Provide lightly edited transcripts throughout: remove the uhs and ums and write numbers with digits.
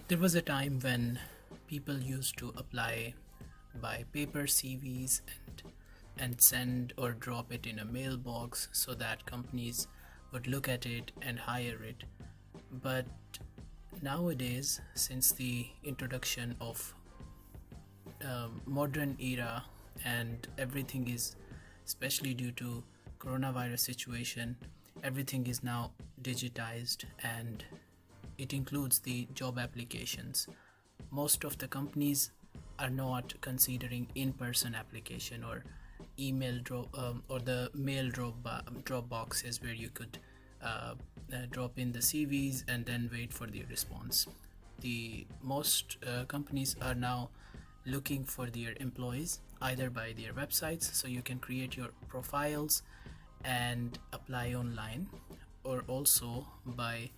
There was a time when people used to apply by paper CVs and send or drop it in a mailbox so that companies would look at it and hire it. But nowadays, since the introduction of modern era and everything is, especially due to coronavirus situation, everything is now digitized and it includes the job applications. Most of the companies are not considering in-person application or email drop or the mail drop boxes where you could drop in the CVs and then wait for the response. The most companies are now looking for their employees either by their websites, so you can create your profiles and apply online, or also by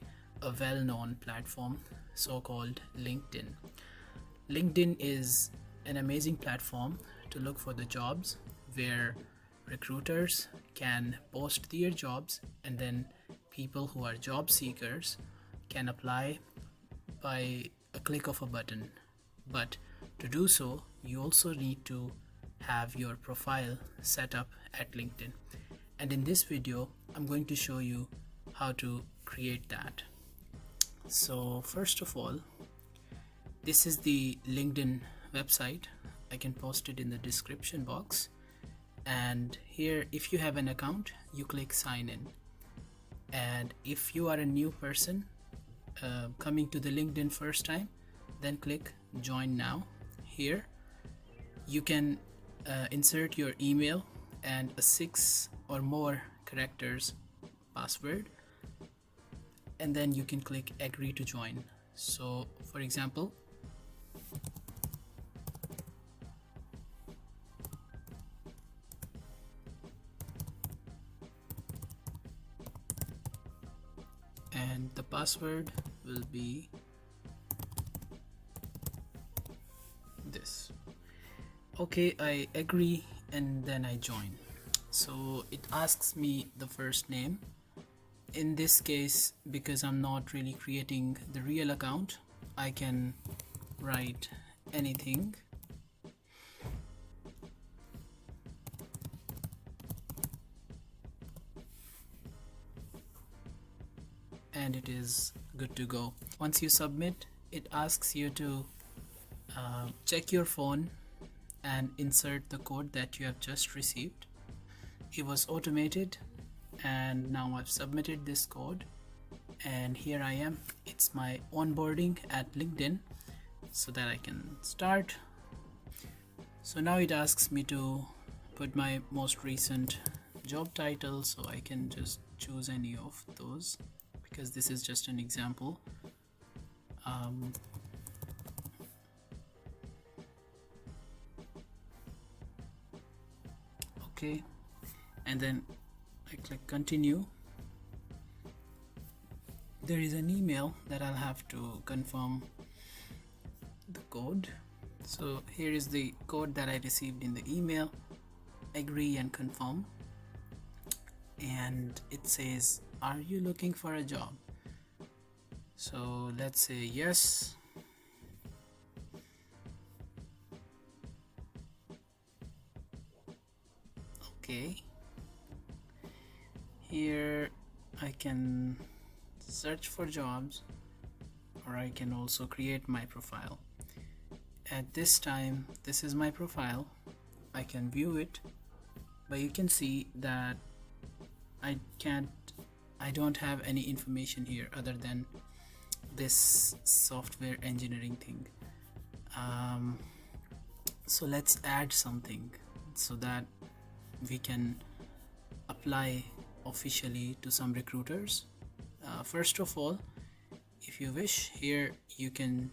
a well-known platform so-called LinkedIn. LinkedIn is an amazing platform to look for the jobs where recruiters can post their jobs and then people who are job seekers can apply by a click of a button. But to do so, you also need to have your profile set up at LinkedIn. And in this video, I'm going to show you how to create that. So first of all, this is the LinkedIn website. I can post it in the description box. And here, if you have an account, you click sign in. And if you are a new person coming to the LinkedIn first time, then click join now. Here you can insert your email and a 6 or more characters password, and then you can click agree to join. So for example, and the password will be this. Okay, I agree and then I join. So it asks me the first name. In this case, because I'm not really creating the real account, I can write anything. And it is good to go. Once you submit, it asks you to check your phone and insert the code that you have just received. It was automated, and now I've submitted this code, and here I am. It's my onboarding at LinkedIn so that I can start. So now it asks me to put my most recent job title, so I can just choose any of those because this is just an example. Okay, and then I click continue. There is an email that I'll have to confirm the code. So here is the code that I received in the email. Agree and confirm. And it says, are you looking for a job? So let's say yes. Okay. Here I can search for jobs, or I can also create my profile. At this time, this is my profile. I can view it, but you can see that I don't have any information here other than this software engineering thing. So let's add something so that we can apply officially to some recruiters. First of all, if you wish, here you can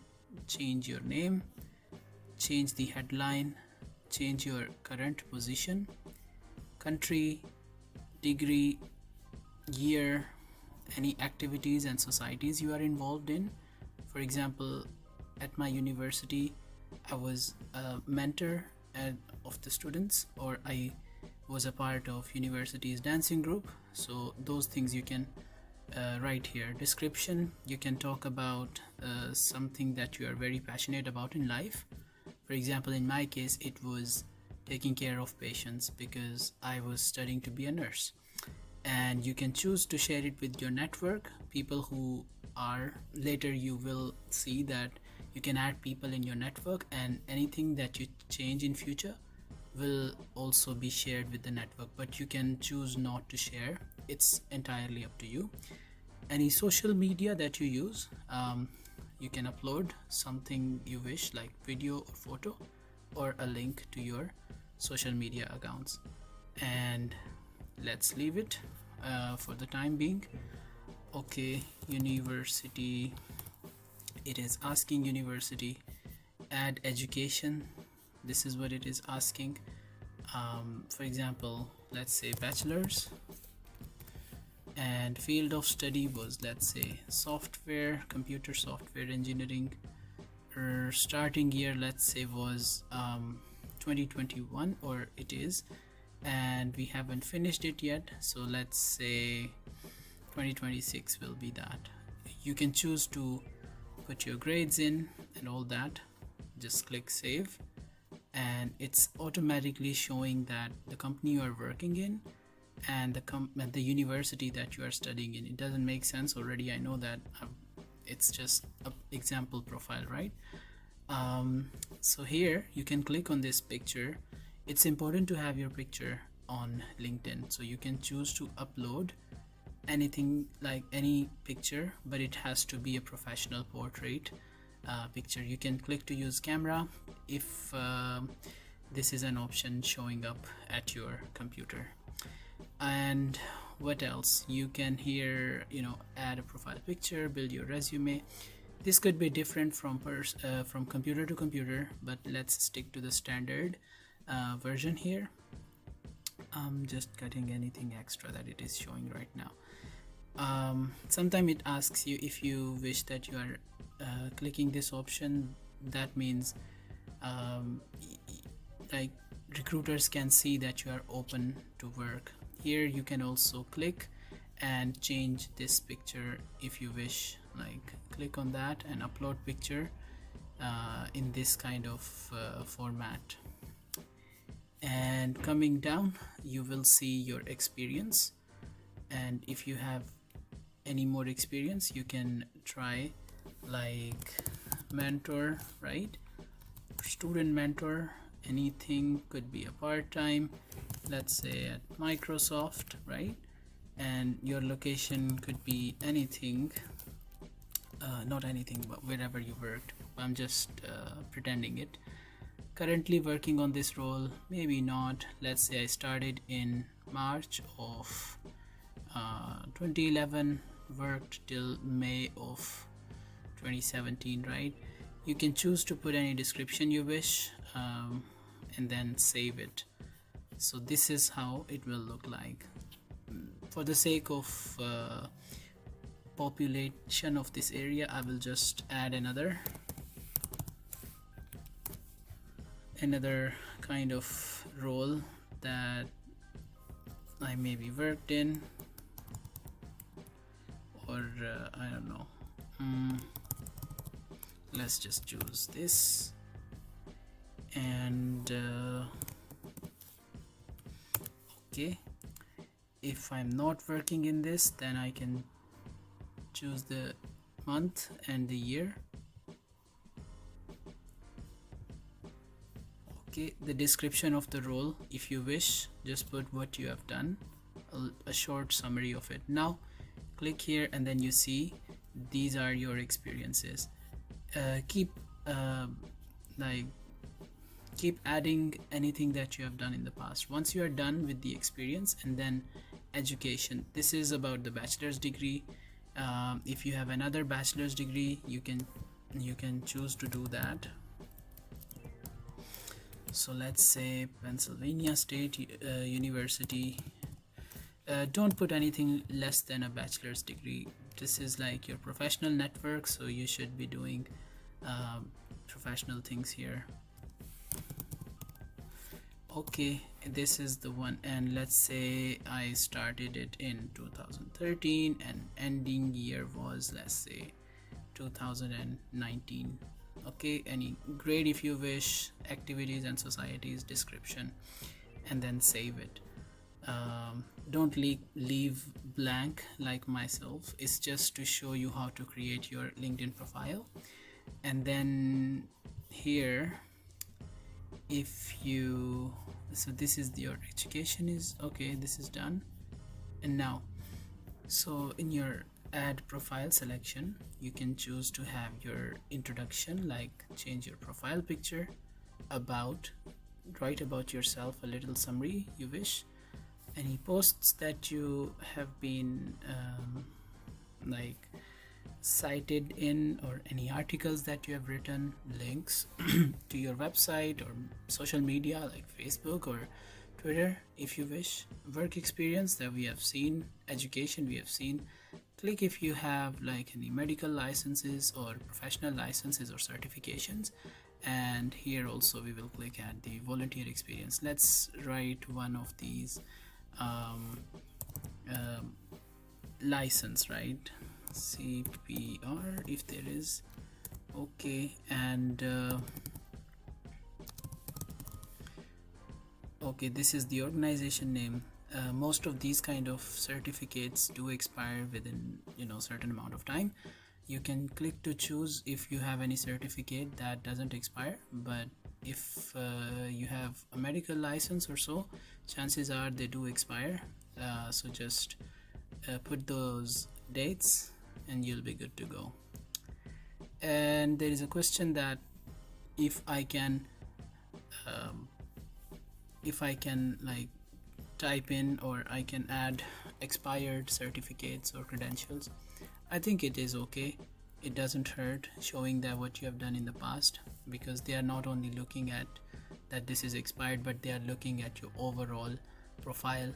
change your name, change the headline, change your current position, country, degree, year, any activities and societies you are involved in. For example, at my university, I was a mentor of the students, or I was a part of university's dancing group. So those things you can right here, description. You can talk about something that you are very passionate about in life. For example, in my case, it was taking care of patients because I was studying to be a nurse. And you can choose to share it with your network, people who are, later you will see that you can add people in your network, and anything that you change in future will also be shared with the network, but you can choose not to share. It's entirely up to you. Any social media that you use, you can upload something you wish, like video or photo or a link to your social media accounts. And let's leave it for the time being. Okay, university, it is asking university, add education. This is what it is asking. For example, let's say bachelor's, and field of study was, let's say, software, computer software engineering. Starting year, let's say, was 2021, or it is, and we haven't finished it yet, so let's say 2026 will be that. You can choose to put your grades in and all that. Just click save, and it's automatically showing that the company you are working in and the university that you are studying in. It doesn't make sense already, I know that. It's just an example profile, right? So here you can click on this picture. It's important to have your picture on LinkedIn, so you can choose to upload anything, like any picture, but it has to be a professional portrait picture. You can click to use camera if this is an option showing up at your computer. And what else? You can here, add a profile picture, build your resume. This could be different from computer to computer, but let's stick to the standard version here. I'm just cutting anything extra that it is showing right now. Sometimes it asks you if you wish that you are clicking this option. That means like recruiters can see that you are open to work. Here you can also click and change this picture if you wish, like click on that and upload picture in this kind of format. And coming down, you will see your experience, and if you have any more experience, you can try like mentor, right? Student mentor, anything, could be a part-time, let's say at Microsoft, right? And your location could be anything, not anything, but wherever you worked. I'm just pretending it. Currently working on this role, maybe not. Let's say I started in March of 2011, worked till May of 2017, right? You can choose to put any description you wish, and then save it. So this is how it will look like. For the sake of population of this area, I will just add another kind of role that I maybe worked in, or I don't know. Let's just choose this, and okay, if I'm not working in this, then I can choose the month and the year. Okay, the description of the role, if you wish, just put what you have done, a short summary of it. Now click here, and then you see these are your experiences. Keep adding anything that you have done in the past. Once you are done with the experience, and then education, this is about the bachelor's degree. If you have another bachelor's degree, you can choose to do that. So let's say Pennsylvania State University. Don't put anything less than a bachelor's degree. This is like your professional network, so you should be doing professional things here. Okay, this is the one, and let's say I started it in 2013 and ending year was, let's say, 2019. Okay, any grade if you wish, activities and societies, description, and then save it. Don't leave blank like myself. It's just to show you how to create your LinkedIn profile. And then here, if you, so this is your education is okay, this is done. And now, so in your add profile selection, you can choose to have your introduction, like change your profile picture, about, write about yourself, a little summary you wish, any posts that you have been like cited in, or any articles that you have written, links to your website or social media like Facebook or Twitter if you wish, work experience that we have seen, education we have seen. Click if you have like any medical licenses or professional licenses or certifications, and here also we will click at the volunteer experience. Let's write one of these license, right? CPR if there is. Okay, and okay, this is the organization name. Most of these kind of certificates do expire within certain amount of time. You can click to choose if you have any certificate that doesn't expire, but if you have a medical license or so, chances are they do expire. So just put those dates and you'll be good to go. And there is a question that if I can like type in, or I can add expired certificates or credentials. I think it is okay. It doesn't hurt showing that what you have done in the past, because they are not only looking at that this is expired, but they are looking at your overall profile,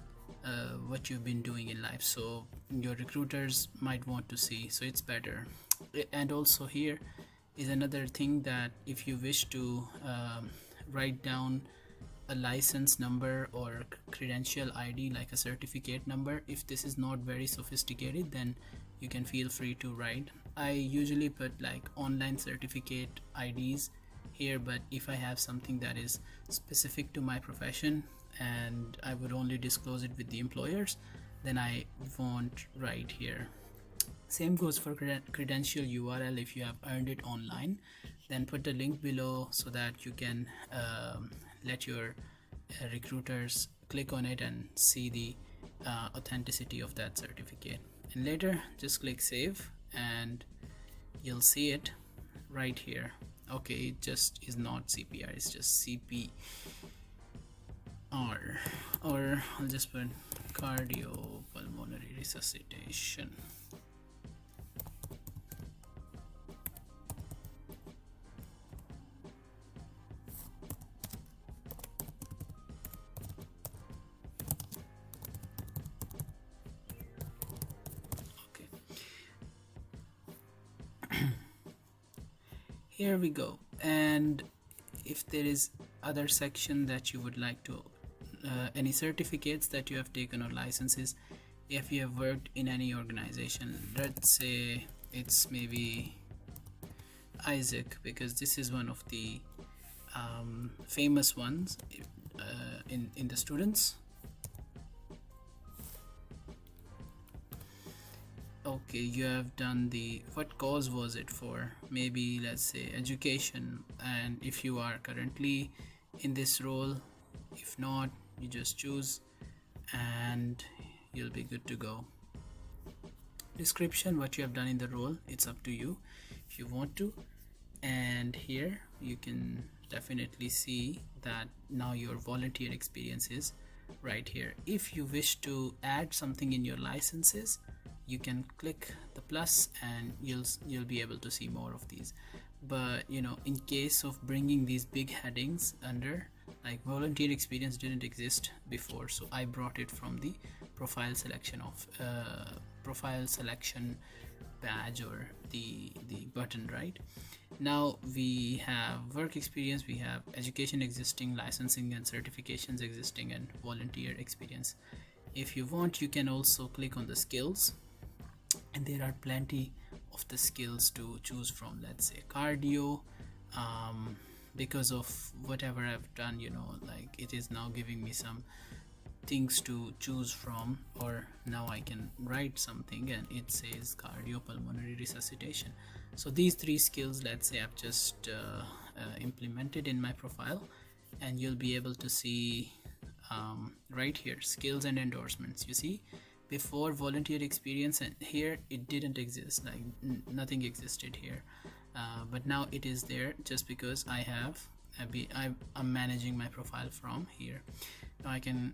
what you've been doing in life, so your recruiters might want to see, so it's better. And also here is another thing, that if you wish to write down a license number or credential ID, like a certificate number, if this is not very sophisticated, then you can feel free to write. I usually put like online certificate IDs here, but if I have something that is specific to my profession and I would only disclose it with the employers, then I won't write here. Same goes for credential URL. If you have earned it online, then put the link below so that you can let your recruiters click on it and see the authenticity of that certificate. And later just click save and you'll see it right here. Okay, it just is not CPR, it's just CPR, or I'll just put cardiopulmonary resuscitation. Here we go. And if there is other section that you would like to any certificates that you have taken or licenses, if you have worked in any organization, let's say it's maybe Isaac, because this is one of the famous ones in the students. Okay, you have done the, what cause was it for? Maybe let's say education, and if you are currently in this role, if not, you just choose and you'll be good to go. Description, what you have done in the role, it's up to you if you want to. And here you can definitely see that now your volunteer experience is right here. If you wish to add something in your licenses, you can click the plus and you'll be able to see more of these. But in case of bringing these big headings under, like volunteer experience didn't exist before, so I brought it from the profile selection badge or the button. Right now we have work experience, we have education existing, licensing and certifications existing, and volunteer experience. If you want, you can also click on the skills, and there are plenty of the skills to choose from. Let's say cardio, because of whatever I've done, like it is now giving me some things to choose from, or now I can write something and it says cardiopulmonary resuscitation. So these three skills, let's say, I've just implemented in my profile, and you'll be able to see right here, skills and endorsements. You see, before volunteer experience, and here it didn't exist, like nothing existed here, but now it is there just because I'm managing my profile from here. Now I can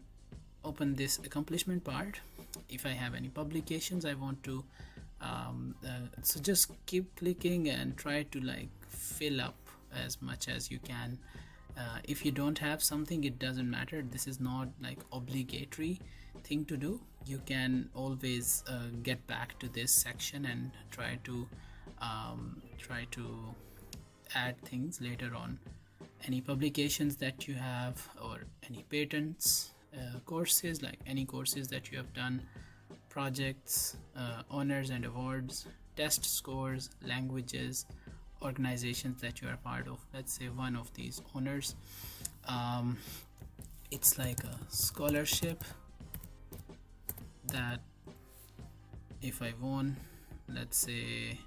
open this accomplishment part. If I have any publications I want to so just keep clicking and try to like fill up as much as you can. If you don't have something, it doesn't matter. This is not like obligatory thing to do. You can always get back to this section and try to add things later on. Any publications that you have, or any patents, courses, like any courses that you have done, projects, honors and awards, test scores, languages, organizations that you are part of. Let's say one of these honors, it's like a scholarship that if I won, let's say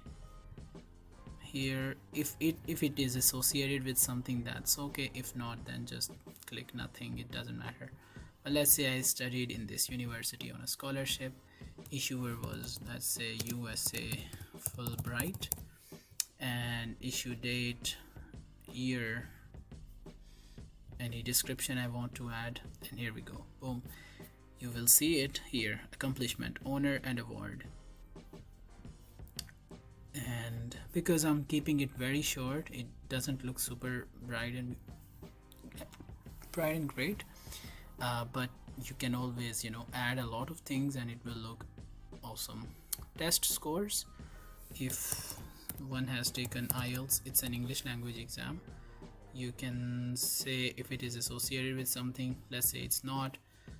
here, if it is associated with something, that's okay. If not, then just click nothing, it doesn't matter. But let's say I studied in this university on a scholarship. Issuer was, let's say, USA Fulbright, and issue date, year, any description I want to add, and here we go, boom. You will see it here, accomplishment, honor and award. And because I'm keeping it very short, it doesn't look super bright and great, but you can always add a lot of things and it will look awesome. Test scores, if one has taken IELTS, it's an English language exam. You can say if it is associated with something. Let's say it's not.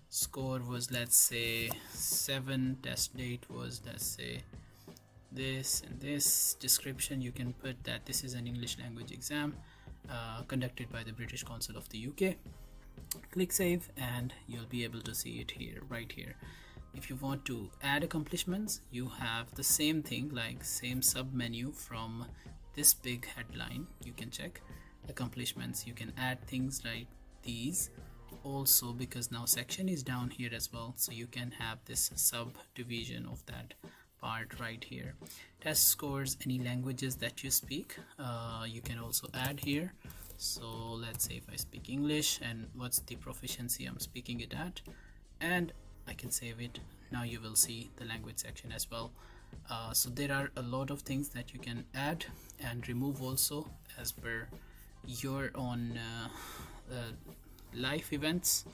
Score was, let's say, 7. Test date was, let's say, this. And this description, you can put that this is an English language exam conducted by the British Council of the UK. Click save and you'll be able to see it here, right here. If you want to add accomplishments, you have the same thing, like same sub menu from this big headline. You can check accomplishments, you can add things like these also, because now section is down here as well, so you can have this subdivision of that part right here. Test scores, any languages that you speak, you can also add here. So let's say if I speak English, and what's the proficiency I'm speaking it at, and I can save it. Now you will see the language section as well. So there are a lot of things that you can add and remove also as per your own life events.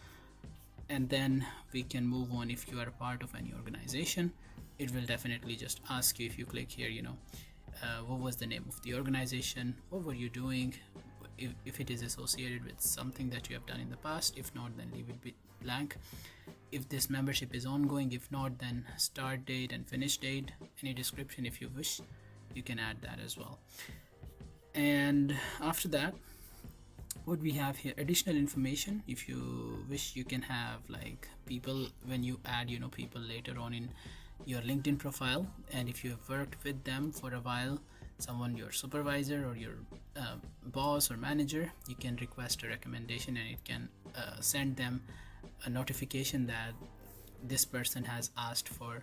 And then we can move on. If you are a part of any organization, it will definitely just ask you, if you click here, what was the name of the organization, what were you doing, if it is associated with something that you have done in the past. If not, then leave it blank. If this membership is ongoing, if not, then start date and finish date. Any description, if you wish, you can add that as well. And after that, what we have here, additional information. If you wish, you can have like people, when you add people later on in your LinkedIn profile, and if you have worked with them for a while, someone, your supervisor or your boss or manager, you can request a recommendation, and it can send them a notification that this person has asked for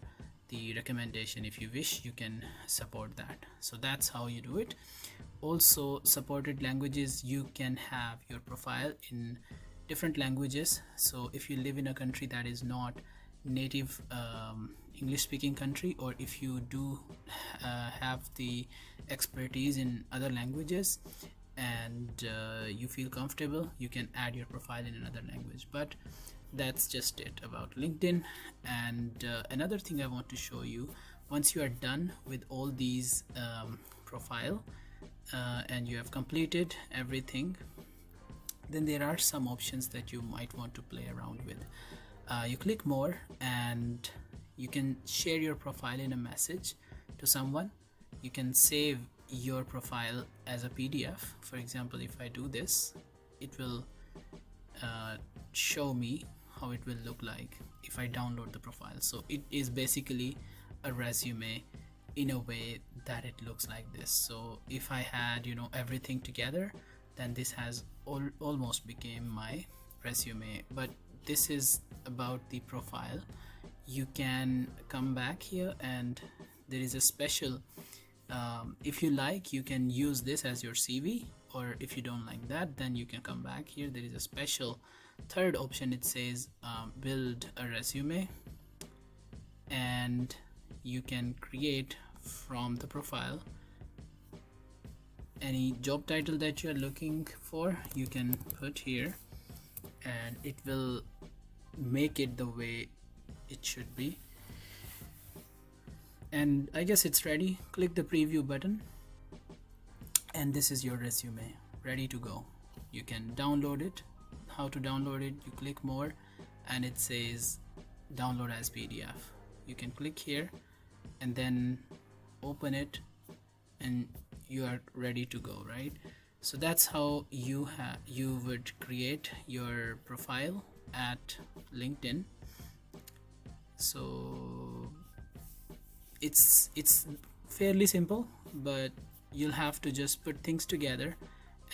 the recommendation. If you wish, you can support that. So that's how you do it. Also, supported languages, you can have your profile in different languages. So if you live in a country that is not native English speaking country, or if you do have the expertise in other languages and you feel comfortable, you can add your profile in another language. But that's just it about LinkedIn. And another thing I want to show you, Once you are done with all these profile and you have completed everything, then there are some options that you might want to play around with. You click more and you can share your profile in a message to someone. You can save your profile as a PDF. For example, if I do this, it will show me how it will look like if I download the profile. So it is basically a resume in a way that it looks like this. So if I had, you know, everything together, then this has almost became my resume. But this is about the profile. You can come back here and there is a special if you like, you can use this as your CV, or if you don't like that, then you can come back here. There is a special third option. It says build a resume, and you can create from the profile any job title that you are looking for. You can put here and it will make it the way it should be. And I guess it's ready. Click the preview button and this is your resume ready to go. You can download it. How to download it? You click more and it says download as PDF. You can click here and then open it and you are ready to go, right? So that's how you would create your profile at LinkedIn. So it's fairly simple, but you'll have to just put things together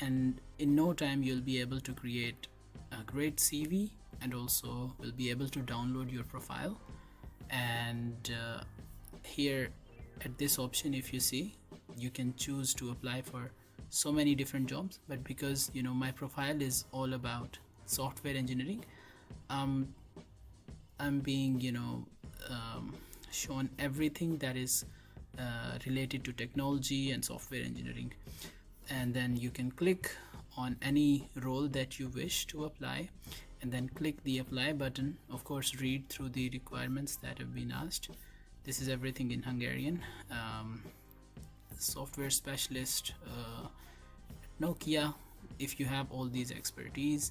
and in no time you'll be able to create a great CV, and also will be able to download your profile. And here at this option, if you see, you can choose to apply for so many different jobs, but because, you know, my profile is all about software engineering, I'm being, you know, shown everything that is related to technology and software engineering. And then you can click on any role that you wish to apply and then click the apply button. Of course, read through the requirements that have been asked. This is everything in Hungarian. Software specialist, Nokia. If you have all these expertise,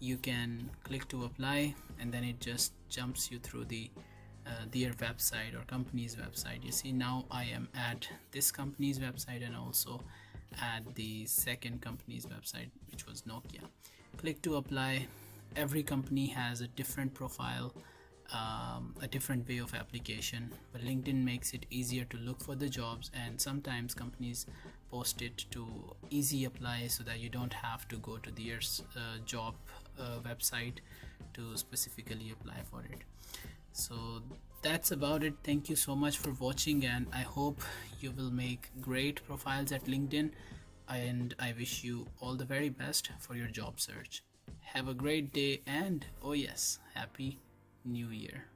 you can click to apply and then it just jumps you through the their website or company's website. You see, now I am at this company's website and also at the second company's website, which was Nokia. Click to apply. Every company has a different profile, a different way of application, but LinkedIn makes it easier to look for the jobs, and sometimes companies post it to easy apply so that you don't have to go to their job website to specifically apply for it. So that's about it. Thank you so much for watching, and I hope you will make great profiles at LinkedIn, and I wish you all the very best for your job search. Have a great day, and oh yes, Happy New Year.